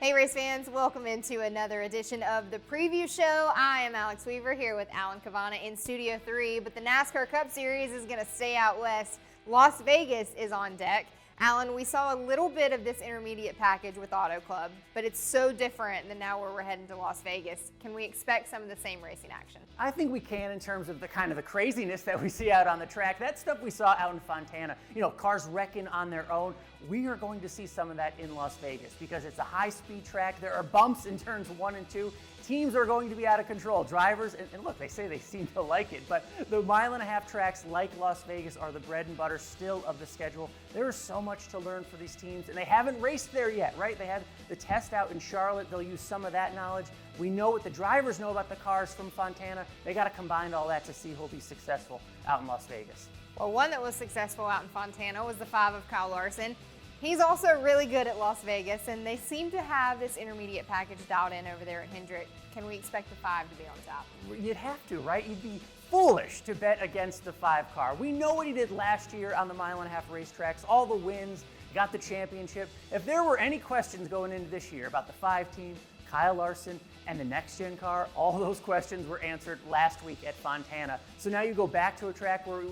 Hey race fans, welcome into another edition of the preview show. I am Alex Weaver here with Alan Cavanna in Studio 3, but the NASCAR Cup Series is going to stay out west. Las Vegas is on deck. Alan, we saw a little bit of this intermediate package with Auto Club, but it's so different than now where we're heading to Las Vegas. Can we expect some of the same racing action? I think we can in terms of the kind of the craziness that we see out on the track. That stuff we saw out in Fontana, cars wrecking on their own. We are going to see some of that in Las Vegas because it's a high-speed track. There are bumps in turns 1 and 2. Teams are going to be out of control. Drivers, and look, they say they seem to like it, but the mile-and-a-half tracks like Las Vegas are the bread and butter still of the schedule. There is so much to learn for these teams, and they haven't raced there yet, right? They had the test out in Charlotte. They'll use some of that knowledge. We know what the drivers know about the cars from Fontana. They got to combine all that to see who'll be successful out in Las Vegas. Well, one that was successful out in Fontana was the 5 of Kyle Larson. He's also really good at Las Vegas, and they seem to have this intermediate package dialed in over there at Hendrick. Can we expect the 5 to be on top? You'd have to, right? You'd be foolish to bet against the 5 car. We know what he did last year on the mile-and-a-half racetracks, all the wins, got the championship. If there were any questions going into this year about the 5 team, Kyle Larson, and the next-gen car, all those questions were answered last week at Fontana. So now you go back to a track where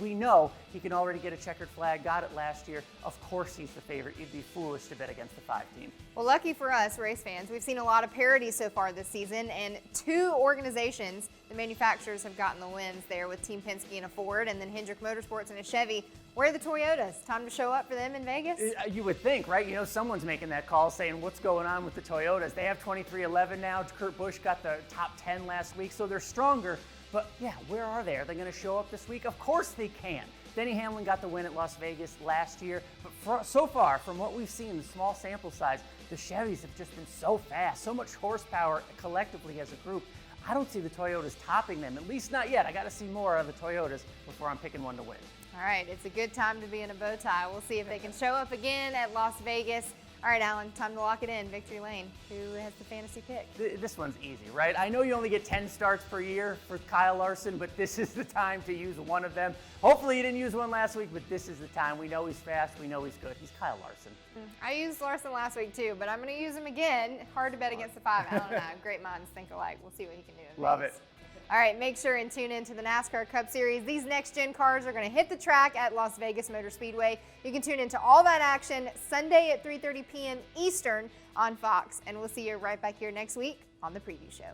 we know he can already get a checkered flag, got it last year. Of course he's the favorite. You'd be foolish to bet against the 5 team. Well, lucky for us race fans, we've seen a lot of parity so far this season, and 2 organizations, the manufacturers, have gotten the wins there with Team Penske and a Ford, and then Hendrick Motorsports and a Chevy. Where are the Toyotas? Time to show up for them in Vegas? You would think, right? Someone's making that call saying, what's going on with the Toyotas? They have 23-11 now. Kurt Busch got the top 10 last week, so they're stronger. But yeah, where are they? Are they going to show up this week? Of course they can. Denny Hamlin got the win at Las Vegas last year. But so far, from what we've seen, the small sample size, the Chevys have just been so fast, so much horsepower collectively as a group. I don't see the Toyotas topping them, at least not yet. I got to see more of the Toyotas before I'm picking one to win. All right, it's a good time to be in a bow tie. We'll see if they can show up again at Las Vegas. All right, Alan, time to lock it in. Victory lane. Who has the fantasy pick? This one's easy, right? I know you only get 10 starts per year for Kyle Larson, but this is the time to use one of them. Hopefully you didn't use one last week, but this is the time. We know he's fast. We know he's good. He's Kyle Larson. I used Larson last week too, but I'm going to use him again. Hard to bet against the 5. Alan and I, great minds think alike. We'll see what he can do in Love Vegas. it. All right, make sure and tune in to the NASCAR Cup Series. These next-gen cars are going to hit the track at Las Vegas Motor Speedway. You can tune into all that action Sunday at 3:30 p.m. Eastern on Fox. And we'll see you right back here next week on the preview show.